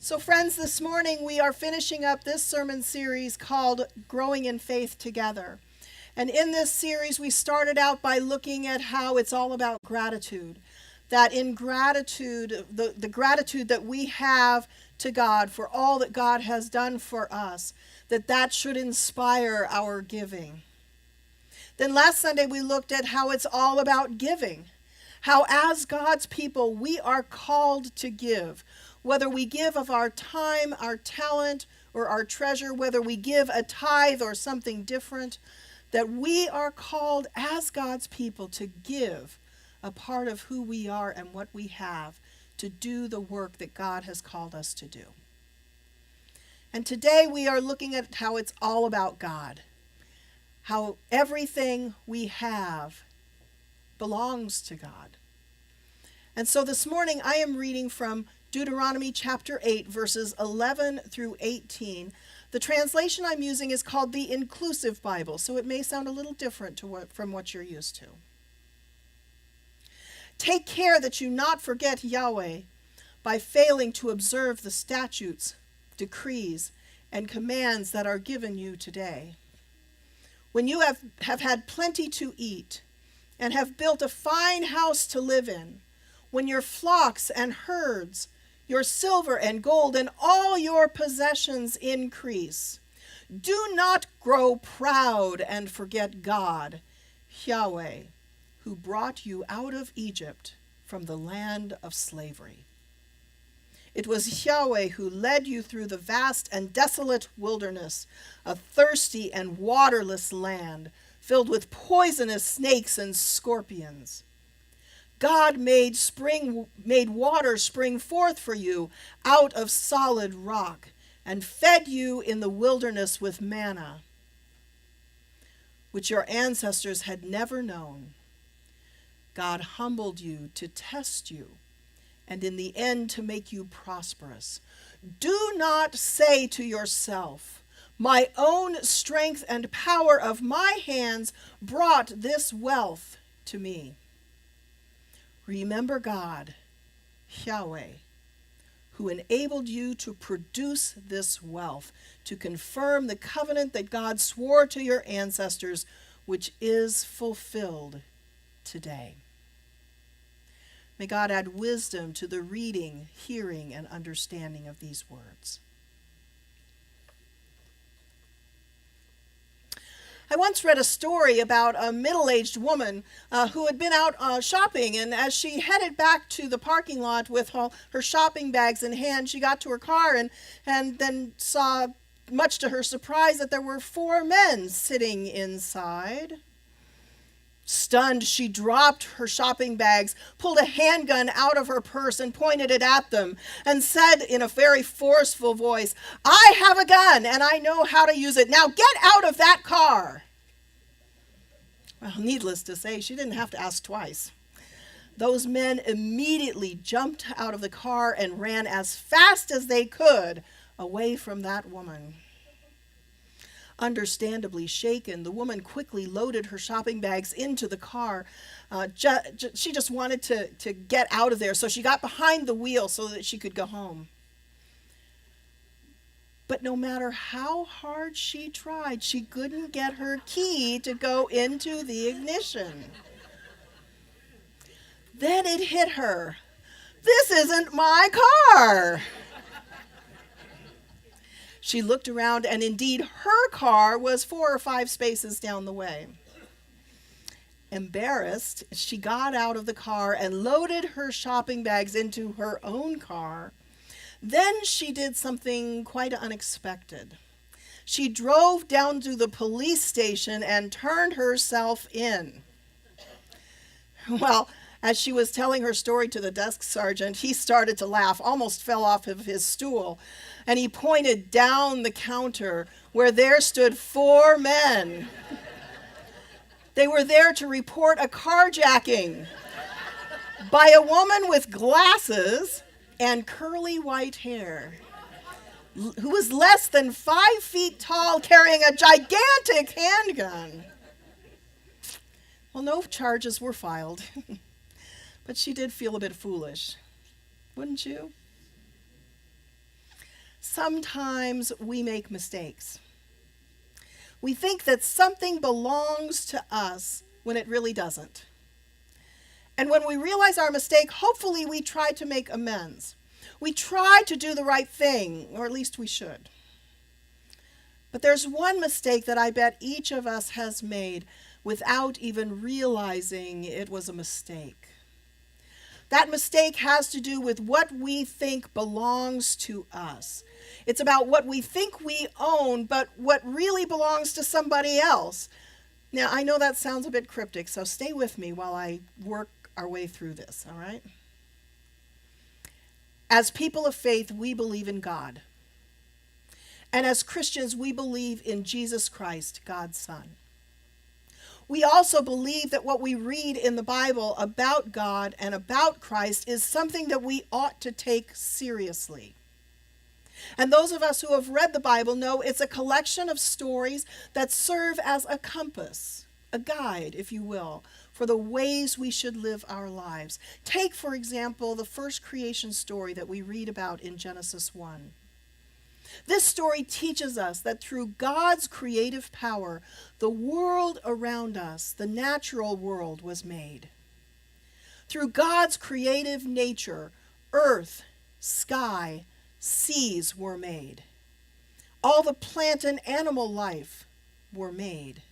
So, friends, this morning we are finishing up this sermon series called Growing in Faith Together. And in this series, we started out by looking at how it's all about gratitude. That in gratitude, the gratitude that we have to God for all that God has done for us, that should inspire our giving. Then last Sunday, we looked at how it's all about giving. How as God's people, we are called to give. Whether we give of our time, our talent, or our treasure, whether we give a tithe or something different, that we are called as God's people to give a part of who we are and what we have to do the work that God has called us to do. And today we are looking at how it's all about God. How everything we have belongs to God. And so this morning I am reading from Deuteronomy chapter 8, verses 11 through 18. The translation I'm using is called the Inclusive Bible, so it may sound a little different from what you're used to. Take care that you not forget Yahweh by failing to observe the statutes, decrees, and commands that are given you today. When you have had plenty to eat and have built a fine house to live in, when your flocks and herds, your silver and gold, and all your possessions increase, do not grow proud and forget God, Yahweh, who brought you out of Egypt from the land of slavery. It was Yahweh who led you through the vast and desolate wilderness, a thirsty and waterless land, filled with poisonous snakes and scorpions. God made water spring forth for you out of solid rock, and fed you in the wilderness with manna, which your ancestors had never known. God humbled you to test you, and in the end to make you prosperous. Do not say to yourself, my own strength and power of my hands brought this wealth to me. Remember God, Yahweh, who enabled you to produce this wealth, to confirm the covenant that God swore to your ancestors, which is fulfilled today. May God add wisdom to the reading, hearing, and understanding of these words. I once read a story about a middle-aged woman who had been out shopping, and as she headed back to the parking lot with her shopping bags in hand, she got to her car and then saw, much to her surprise, that there were 4 men sitting inside. Stunned, she dropped her shopping bags, pulled a handgun out of her purse and pointed it at them, and said in a very forceful voice, I have a gun and I know how to use it. Now get out of that car. Well, needless to say, she didn't have to ask twice. Those men immediately jumped out of the car and ran as fast as they could away from that woman. Understandably shaken, the woman quickly loaded her shopping bags into the car. She just wanted to get out of there, so she got behind the wheel so that she could go home. But no matter how hard she tried, she couldn't get her key to go into the ignition. Then it hit her. This isn't my car. She looked around, and indeed her car was 4 or 5 spaces down the way. Embarrassed, she got out of the car and loaded her shopping bags into her own car. Then she did something quite unexpected. She drove down to the police station and turned herself in. Well, as she was telling her story to the desk sergeant, he started to laugh, almost fell off of his stool, and he pointed down the counter where there stood 4 men. They were there to report a carjacking by a woman with glasses and curly white hair, who was less than 5 feet tall, carrying a gigantic handgun. Well, no charges were filed. But she did feel a bit foolish, wouldn't you? sometimes we make mistakes. We think that something belongs to us when it really doesn't. And when we realize our mistake, hopefully we try to make amends. We try to do the right thing, or at least we should. But there's one mistake that I bet each of us has made without even realizing it was a mistake. That mistake has to do with what we think belongs to us. It's about what we think we own, but what really belongs to somebody else. Now, I know that sounds a bit cryptic, so stay with me while I work our way through this, all right? As people of faith, we believe in God. And as Christians, we believe in Jesus Christ, God's Son. We also believe that what we read in the Bible about God and about Christ is something that we ought to take seriously. And those of us who have read the Bible know it's a collection of stories that serve as a compass, a guide, if you will, for the ways we should live our lives. Take, for example, the first creation story that we read about in Genesis 1. This story teaches us that through God's creative power, the world around us, the natural world, was made. Through God's creative nature, earth, sky, seas were made. All the plant and animal life were made.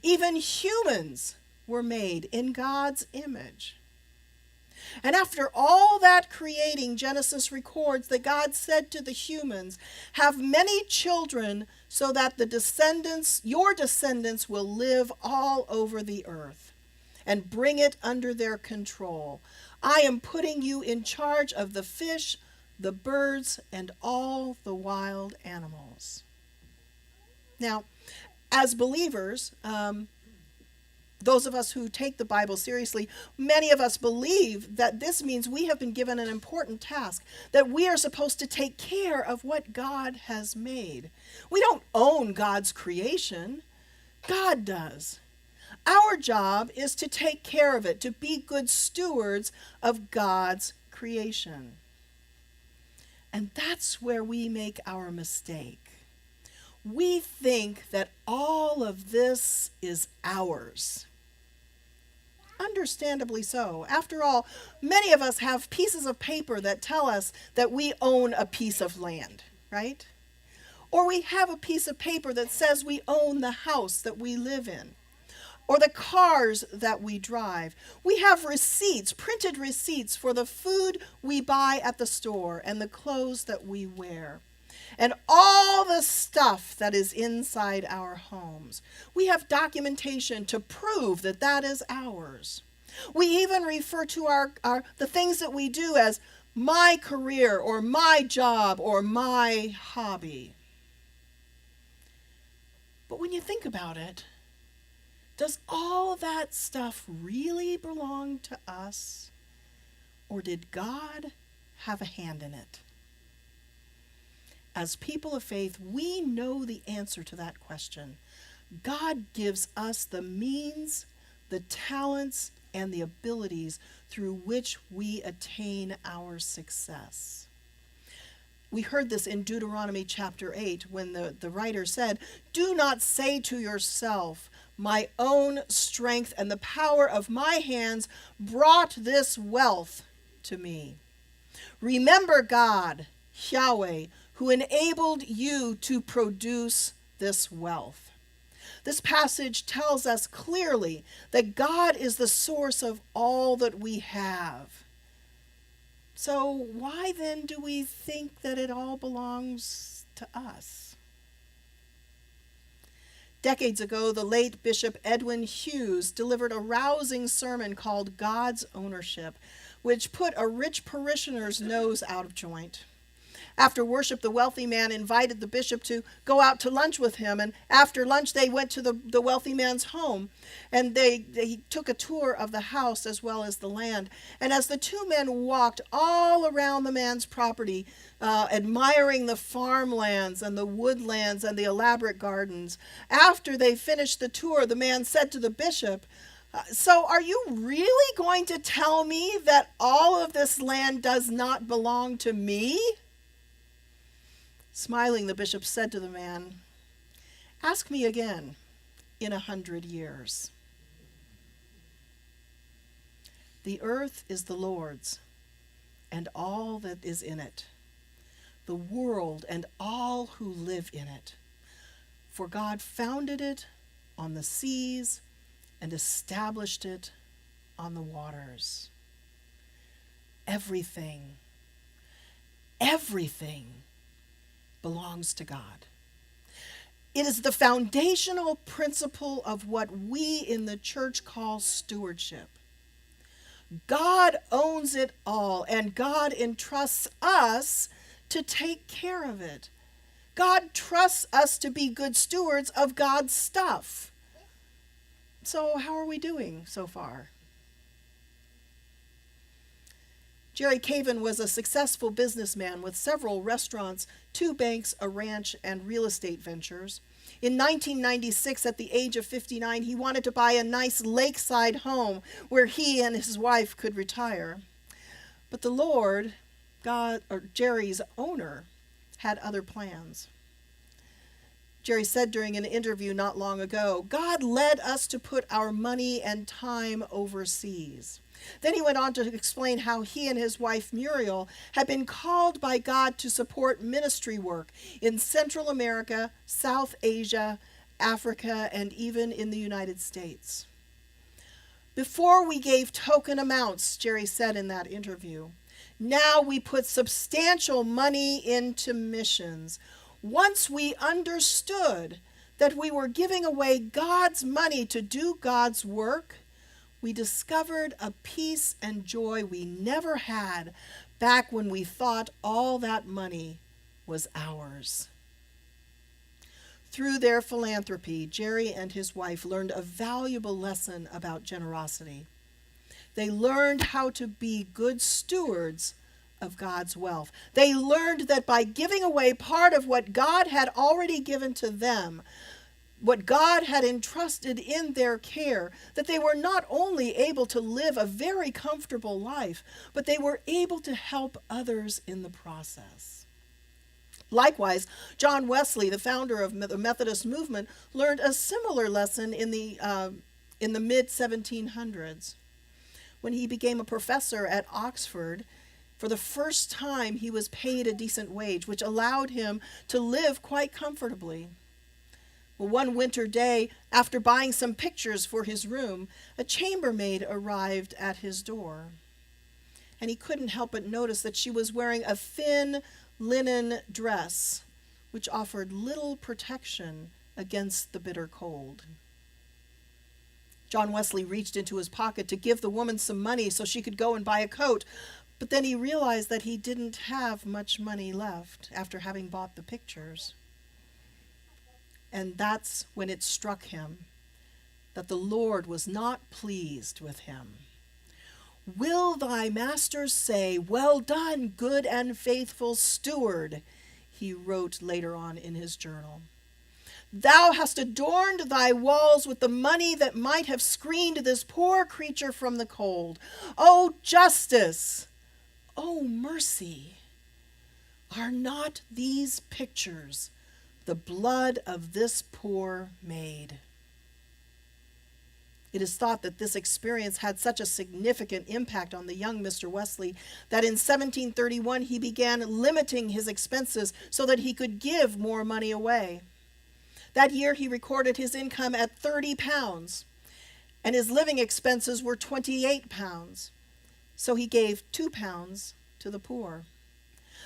Even humans were made in God's image. And after all that creating, Genesis records that God said to the humans, "Have many children so that your descendants will live all over the earth, and bring it under their control. I am putting you in charge of the fish, the birds, and all the wild animals." Now, as believers, those of us who take the Bible seriously, many of us believe that this means we have been given an important task, that we are supposed to take care of what God has made. We don't own God's creation. God does. Our job is to take care of it, to be good stewards of God's creation. And that's where we make our mistake. We think that all of this is ours. Understandably so. After all, many of us have pieces of paper that tell us that we own a piece of land, right? Or we have a piece of paper that says we own the house that we live in, or the cars that we drive. We have receipts, printed receipts for the food we buy at the store and the clothes that we wear, and all the stuff that is inside our homes. We have documentation to prove that that is ours. We even refer to the things that we do as my career or my job or my hobby. But when you think about it, does all that stuff really belong to us? Or did God have a hand in it? As people of faith, we know the answer to that question. God gives us the means, the talents, and the abilities through which we attain our success. We heard this in Deuteronomy chapter 8 when the writer said, "Do not say to yourself, my own strength and the power of my hands brought this wealth to me. Remember God, Yahweh, who enabled you to produce this wealth." This passage tells us clearly that God is the source of all that we have. So why then do we think that it all belongs to us? Decades ago, the late Bishop Edwin Hughes delivered a rousing sermon called God's Ownership, which put a rich parishioner's nose out of joint. After worship, the wealthy man invited the bishop to go out to lunch with him, and after lunch they went to the wealthy man's home, and they took a tour of the house as well as the land. And as the two men walked all around the man's property, admiring the farmlands and the woodlands and the elaborate gardens, after they finished the tour, the man said to the bishop, "So are you really going to tell me that all of this land does not belong to me?" Smiling, the bishop said to the man, "Ask me again in 100 years. The earth is the Lord's, and all that is in it, the world and all who live in it. For God founded it on the seas and established it on the waters." Everything belongs to God. It is the foundational principle of what we in the church call stewardship. God owns it all, and God entrusts us to take care of it. God trusts us to be good stewards of God's stuff. So how are we doing so far? Jerry Caven was a successful businessman with several restaurants, 2 banks, a ranch, and real estate ventures. In 1996, at the age of 59, he wanted to buy a nice lakeside home where he and his wife could retire. But the Lord, God, or Jerry's owner, had other plans. Jerry said during an interview not long ago, "God led us to put our money and time overseas." Then he went on to explain how he and his wife Muriel had been called by God to support ministry work in Central America, South Asia, Africa, and even in the United States. "Before we gave token amounts," Jerry said in that interview. "Now we put substantial money into missions. Once we understood that we were giving away God's money to do God's work, we discovered a peace and joy we never had back when we thought all that money was ours." Through their philanthropy, Jerry and his wife learned a valuable lesson about generosity. They learned how to be good stewards of God's wealth. They learned that by giving away part of what God had already given to them, what God had entrusted in their care, that they were not only able to live a very comfortable life, but they were able to help others in the process. Likewise, John Wesley, the founder of the Methodist movement, learned a similar lesson in the mid-1700s. When he became a professor at Oxford, for the first time he was paid a decent wage, which allowed him to live quite comfortably. Well, one winter day, after buying some pictures for his room, a chambermaid arrived at his door. And he couldn't help but notice that she was wearing a thin linen dress, which offered little protection against the bitter cold. John Wesley reached into his pocket to give the woman some money so she could go and buy a coat, but then he realized that he didn't have much money left after having bought the pictures. And that's when it struck him that the Lord was not pleased with him. "Will thy master say, 'Well done, good and faithful steward,'" he wrote later on in his journal. "Thou hast adorned thy walls with the money that might have screened this poor creature from the cold. O justice! O mercy! Are not these pictures the blood of this poor maid?" It is thought that this experience had such a significant impact on the young Mr. Wesley that in 1731 he began limiting his expenses so that he could give more money away. That year he recorded his income at £30, and his living expenses were £28, so he gave £2 to the poor.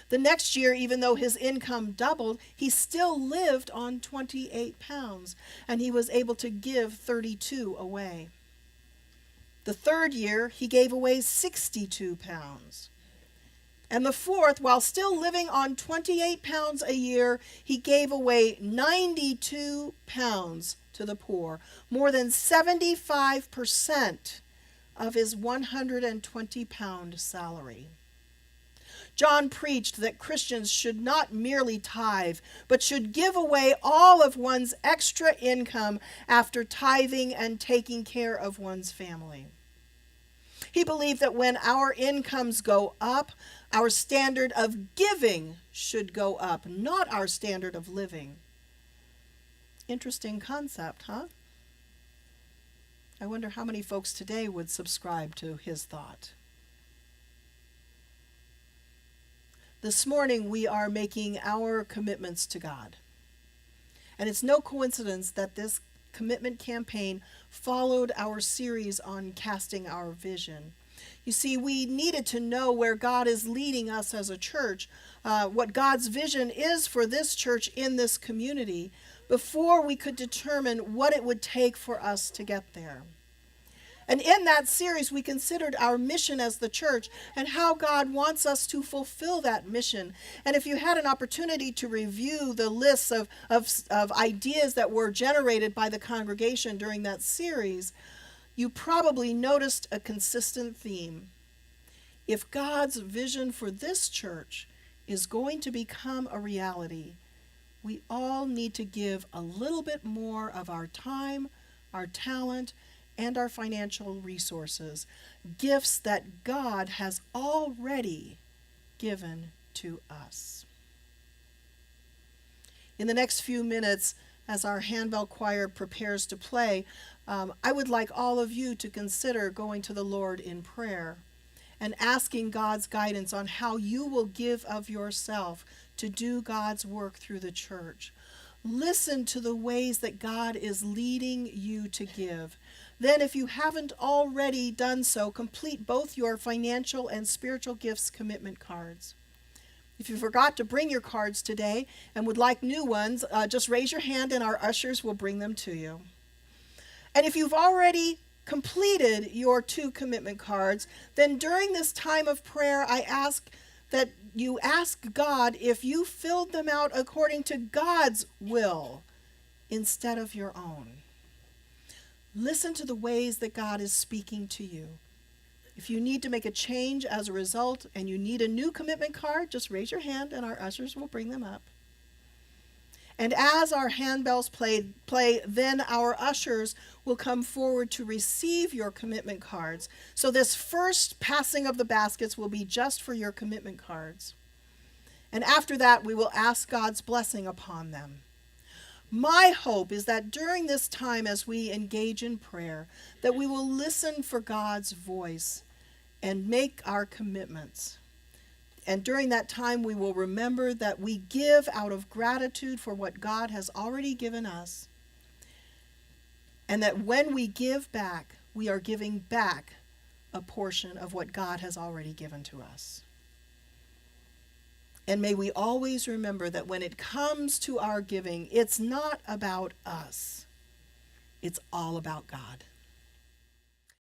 The next year, even though his income doubled, he still lived on £28, and he was able to give 32 away. The third year, he gave away £62. And the fourth, while still living on £28 a year, he gave away £92 to the poor, more than 75% of his £120 salary. John preached that Christians should not merely tithe, but should give away all of one's extra income after tithing and taking care of one's family. He believed that when our incomes go up, our standard of giving should go up, not our standard of living. Interesting concept, huh? I wonder how many folks today would subscribe to his thought. This morning we are making our commitments to God. And it's no coincidence that this commitment campaign followed our series on casting our vision. You see, we needed to know where God is leading us as a church, what God's vision is for this church in this community, before we could determine what it would take for us to get there. And in that series, we considered our mission as the church and how God wants us to fulfill that mission. And if you had an opportunity to review the lists of ideas that were generated by the congregation during that series, you probably noticed a consistent theme. If God's vision for this church is going to become a reality, we all need to give a little bit more of our time, our talent, and our financial resources, gifts that God has already given to us. In the next few minutes, as our handbell choir prepares to play, I would like all of you to consider going to the Lord in prayer and asking God's guidance on how you will give of yourself to do God's work through the church. Listen to the ways that God is leading you to give. Then, if you haven't already done so, complete both your financial and spiritual gifts commitment cards. If you forgot to bring your cards today and would like new ones, just raise your hand and our ushers will bring them to you. And if you've already completed your 2 commitment cards, then during this time of prayer, I ask that you ask God if you filled them out according to God's will instead of your own. Listen to the ways that God is speaking to you. If you need to make a change as a result and you need a new commitment card, just raise your hand and our ushers will bring them up. And as our handbells play, then our ushers will come forward to receive your commitment cards. So this first passing of the baskets will be just for your commitment cards. And after that, we will ask God's blessing upon them. My hope is that during this time as we engage in prayer, that we will listen for God's voice and make our commitments. And during that time, we will remember that we give out of gratitude for what God has already given us. And that when we give back, we are giving back a portion of what God has already given to us. And may we always remember that when it comes to our giving, it's not about us. It's all about God.